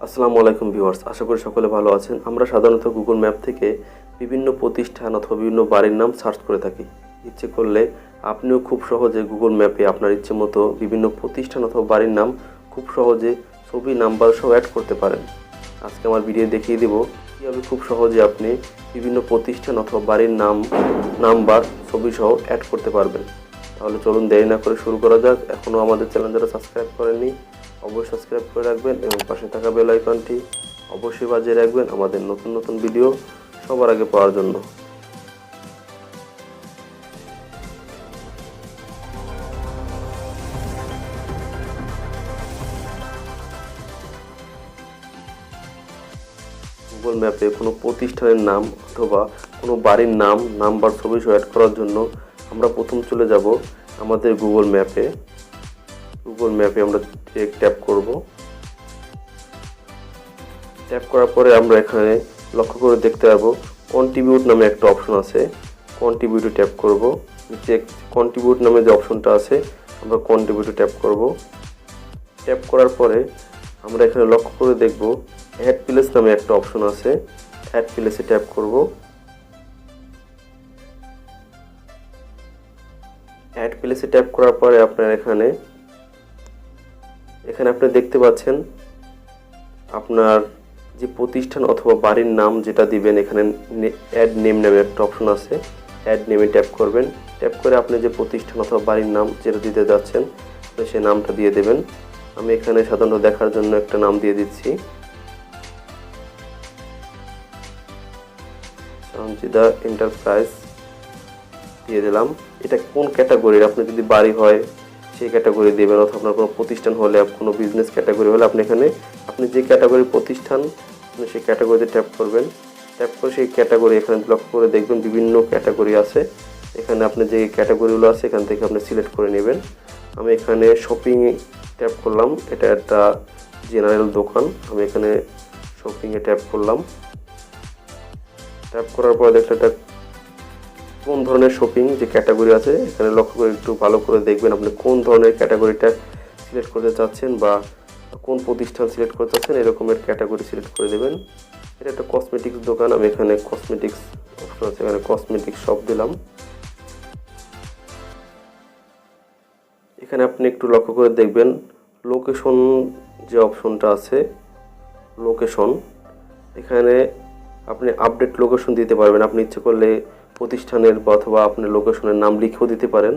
আসসালামু আলাইকুম ভিউয়ার্স, আশা করি সকলে ভালো আছেন। আমরা সাধারণত গুগল ম্যাপ থেকে বিভিন্ন প্রতিষ্ঠান অথবা বিভিন্ন বাড়ির নাম সার্চ করে থাকি। ইচ্ছে করলে আপনিও খুব সহজে গুগল ম্যাপে আপনার ইচ্ছে মতো বিভিন্ন প্রতিষ্ঠান অথবা বাড়ির নাম খুব সহজে ছবি, নাম্বার সব অ্যাড করতে পারেন। আজকে আমার ভিডিও দেখিয়ে দেব কীভাবে খুব সহজে আপনি বিভিন্ন প্রতিষ্ঠান অথবা বাড়ির নাম, নাম্বার, ছবি সহ অ্যাড করতে পারবেন। তাহলে চলুন দেরি না করে শুরু করা যাক। এখনও আমাদের চ্যানেল যারা সাবস্ক্রাইব করেননি অবশ্যই সাবস্ক্রাইব করে রাখবেন এবং পাশে থাকা বেল আইকনটি অবশ্যই বাজিয়ে রাখবেন আমাদের নতুন নতুন ভিডিও সবার আগে পাওয়ার জন্য। গুগল ম্যাপে কোনো প্রতিষ্ঠানের নাম অথবা কোনো বাড়ির নাম, নাম্বার, ছবি সহ অ্যাড করার জন্য আমরা প্রথম চলে যাব আমাদের গুগল ম্যাপে আমরা ট্যাপ করব। ট্যাপ করার পরে আমরা এখানে লক্ষ্য করে দেখতে পাবো কন্ট্রিবিউট নামে একটা অপশন আছে। কন্ট্রিবিউটে ট্যাপ করব। নিচে কন্ট্রিবিউট নামে যে অপশনটা আছে আমরা কন্ট্রিবিউটে ট্যাপ করব। ট্যাপ করার পরে আমরা এখানে লক্ষ্য করে দেখব অ্যাড প্লেস নামে একটা অপশন আছে। অ্যাড প্লেসে ট্যাপ করব। অ্যাড প্লেসে ট্যাপ করার পরে আপনার এখানে আপনি দেখতে পাচ্ছেন আপনার যে প্রতিষ্ঠান অথবা বাড়ির নাম যেটা দিবেন, এখানে অ্যাড নেম নামে একটা অপশন আছে। অ্যাড নেমে ট্যাপ করবেন। ট্যাপ করে আপনি যে প্রতিষ্ঠান অথবা বাড়ির নাম যেটা দিতে যাচ্ছেন সেই নামটা দিয়ে দেবেন। আমি এখানে সাধারণত দেখার জন্য একটা নাম দিয়ে দিচ্ছি, সঞ্জিদা এন্টারপ্রাইজ দিয়ে দিলাম। এটা কোন ক্যাটাগরির, আপনি যদি বাড়ি হয় সেই ক্যাটাগরি দেবেন, অথবা আপনার কোনো প্রতিষ্ঠান হলে, কোনো বিজনেস ক্যাটাগরি হলে আপনি এখানে যে ক্যাটাগরির প্রতিষ্ঠান আপনি সেই ক্যাটাগরিতে ট্যাপ করবেন। ট্যাপ করে সেই ক্যাটাগরি এখানে লক্ষ্য করে দেখবেন বিভিন্ন ক্যাটাগরি আছে। এখানে আপনি যে ক্যাটাগরিগুলো আছে এখান থেকে আপনি সিলেক্ট করে নেবেন। আমি এখানে শপিং ট্যাপ করলাম, এটা একটা জেনারেল দোকান। আমি এখানে শপিংয়ে ট্যাপ করলাম। ট্যাপ করার পর দেখলে এটা কোন ধরনের শপিং যে ক্যাটাগরি আছে এখানে লক্ষ্য করে একটু ভালো করে দেখবেন আপনি কোন ধরনের ক্যাটাগরিটা সিলেক্ট করতে চাচ্ছেন বা কোন প্রতিষ্ঠান সিলেক্ট করতে চাচ্ছেন, এরকমের ক্যাটাগরি সিলেক্ট করে দেবেন। এটা একটা কসমেটিক্স দোকান। আমি এখানে কসমেটিক্স অপশন আছে, এখানে কসমেটিক্স শপ দিলাম। এখানে আপনি একটু লক্ষ্য করে দেখবেন লোকেশন যে অপশনটা আছে, লোকেশন, এখানে আপনি আপডেট লোকেশন দিতে পারবেন। আপনি ইচ্ছে করলে প্রতিষ্ঠানের বা অথবা আপনার লোকেশনের নাম লিখেও দিতে পারেন।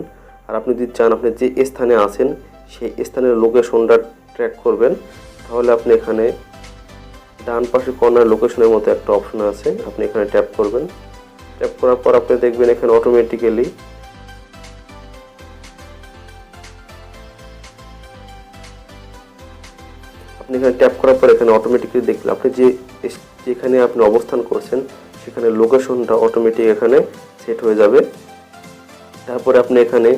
আর আপনি যদি চান আপনি যে স্থানে আছেন সেই স্থানের লোকেশনটা ট্র্যাক করবেন, তাহলে আপনি এখানে ডান পাশে কর্নার লোকেশনের মতো একটা অপশন আছে, আপনি এখানে ট্যাপ করবেন। ট্যাপ করার পর আপনি দেখবেন এখানে অটোমেটিক্যালি আপনি এখানে ট্যাপ করার পর এখানে অটোমেটিক্যালি দেখবেন আপনি যেখানে আপনি অবস্থান করছেন সেখানে লোকেশনটা অটোমেটিক এখানে সেট হয়ে যাবে। তারপরে আপনি এখানে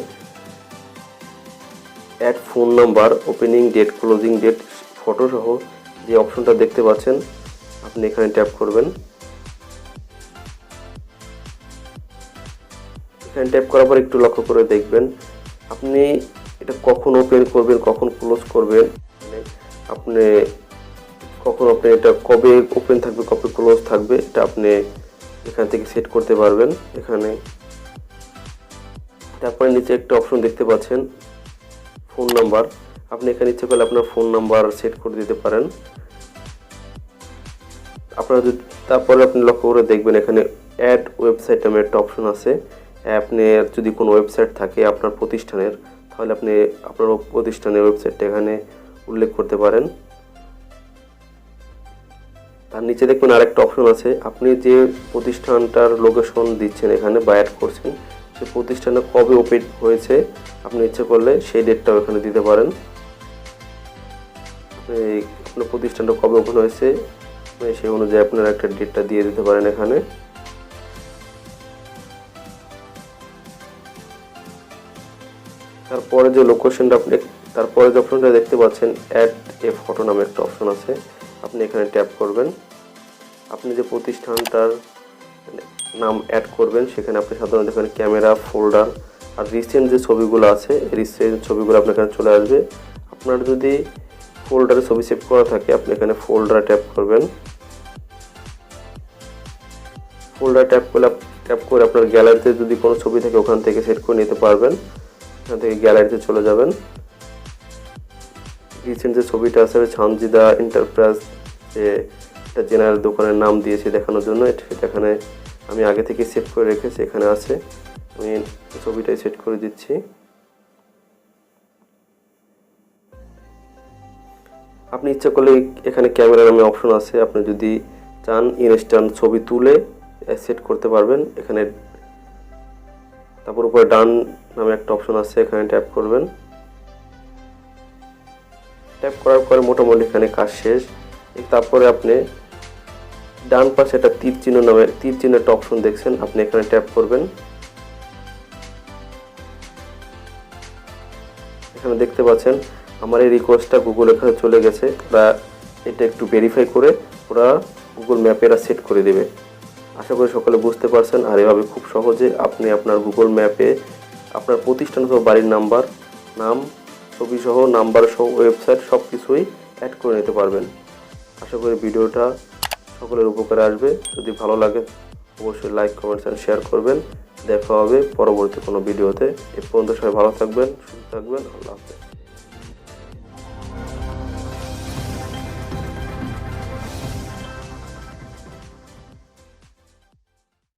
add phone number, opening date, closing date, photo সহ যে অপশনটা দেখতে পাচ্ছেন আপনি এখানে ট্যাপ করবেন। এখানে ট্যাপ করার পর একটু লক্ষ্য করে দেখবেন আপনি এটা কখন ওপেন করবেন, কখন ক্লোজ করবেন, আপনি এটা কবে ওপেন থাকবে, কবে ক্লোজ থাকবে, এটা আপনি এখান থেকে সেট করতে পারবেন এখানে। তারপরে নিচে একটা অপশন দেখতে পাচ্ছেন ফোন নাম্বার। আপনি এখানে ইচ্ছে করলে আপনার ফোন নাম্বার সেট করে দিতে পারেন। তারপরে আপনি লক্ষ্য করে দেখবেন এখানে অ্যাড ওয়েবসাইট নামে একটা অপশন আছে। আপনি যদি কোনো ওয়েবসাইট থাকে আপনার প্রতিষ্ঠানের, তাহলে আপনি আপনার প্রতিষ্ঠানের ওয়েবসাইটটা এখানে উল্লেখ করতে পারেন। তার নিচে দেখবেন আরেকটা অপশন আছে, আপনি যে প্রতিষ্ঠানটার লোকেশন দিচ্ছেন এখানে বা অ্যাড করছেন সেই প্রতিষ্ঠানে কবে ওপেন হয়েছে আপনি ইচ্ছে করলে সেই ডেটটাও এখানে দিতে পারেন। আপনার প্রতিষ্ঠানটা কবে ওপেন হয়েছে সেই অনুযায়ী আপনার একটা ডেটটা দিয়ে দিতে পারেন এখানে। তারপরে যে অপশনটা দেখতে পাচ্ছেন অ্যাড এ ফটো নামে একটা অপশন আছে, আপনি এখানে ট্যাপ করবেন। আপনি যে প্রতিষ্ঠানটার নাম অ্যাড করবেন সেখানে আপনি সাধারণত এখানে ক্যামেরা, ফোল্ডার আর রিসেন্ট যে ছবিগুলো আছে রিসেন্ট ছবিগুলো আপনার এখানে চলে আসবে। আপনার যদি ফোল্ডারে ছবি সেভ করা থাকে, আপনি এখানে ফোল্ডারে ট্যাপ করবেন। ফোল্ডার ট্যাপ করে আপনার গ্যালারিতে যদি কোনো ছবি থাকে ওখান থেকে সেট করে নিতে পারবেন। এখান থেকে গ্যালারিতে চলে যাবেন। রিসেন্ট যে ছবিটা আছে সানজিদা এন্টারপ্রাইজ, যে একটা জেনারেল দোকানের নাম দিয়েছি দেখানোর জন্য, সেটা এখানে আমি আগে থেকে সেভ করে রেখেছি, এখানে আছে। আমি ছবিটাই সেট করে দিচ্ছি। আপনি ইচ্ছা করলে এখানে ক্যামেরা নামে অপশন আছে, আপনি যদি চান ইনস্ট্যান্ট ছবি তুলে সেট করতে পারবেন। এখানে তারপর উপরে ডান নামে একটা অপশন আছে, এখানে ট্যাপ করবেন। ট্যাপ করার পরে মোটামুটি এখানে কাজ শেষ। তারপরে আপনি ডান পাশে একটা তীর চিহ্ন একটা অপশন দেখছেন, আপনি এখানে ট্যাপ করবেন। এখানে দেখতে পাচ্ছেন আমার এই রিকোয়েস্টটা গুগল এখানে চলে গেছে। ওরা এটা একটু ভেরিফাই করে ওরা গুগল ম্যাপে এরা সেট করে দেবে। আশা করি সকলে বুঝতে পারছেন। আর এভাবে খুব সহজে আপনি আপনার গুগল ম্যাপে আপনার প্রতিষ্ঠান সহ বাড়ির নাম্বার, নাম, ছবি সহ, নাম্বার সহ, ওয়েবসাইট সব কিছুই অ্যাড করে নিতে পারবেন। আশা করি ভিডিওটা সকলের উপকারে আসবে। যদি ভালো লাগে অবশ্যই লাইক, কমেন্টস অ্যান্ড শেয়ার করবেন। দেখা হবে পরবর্তী কোনো ভিডিওতে। এ পর্যন্ত সবাই ভালো থাকবেন, সুস্থ থাকবেন। আল্লাহ হাফেজ।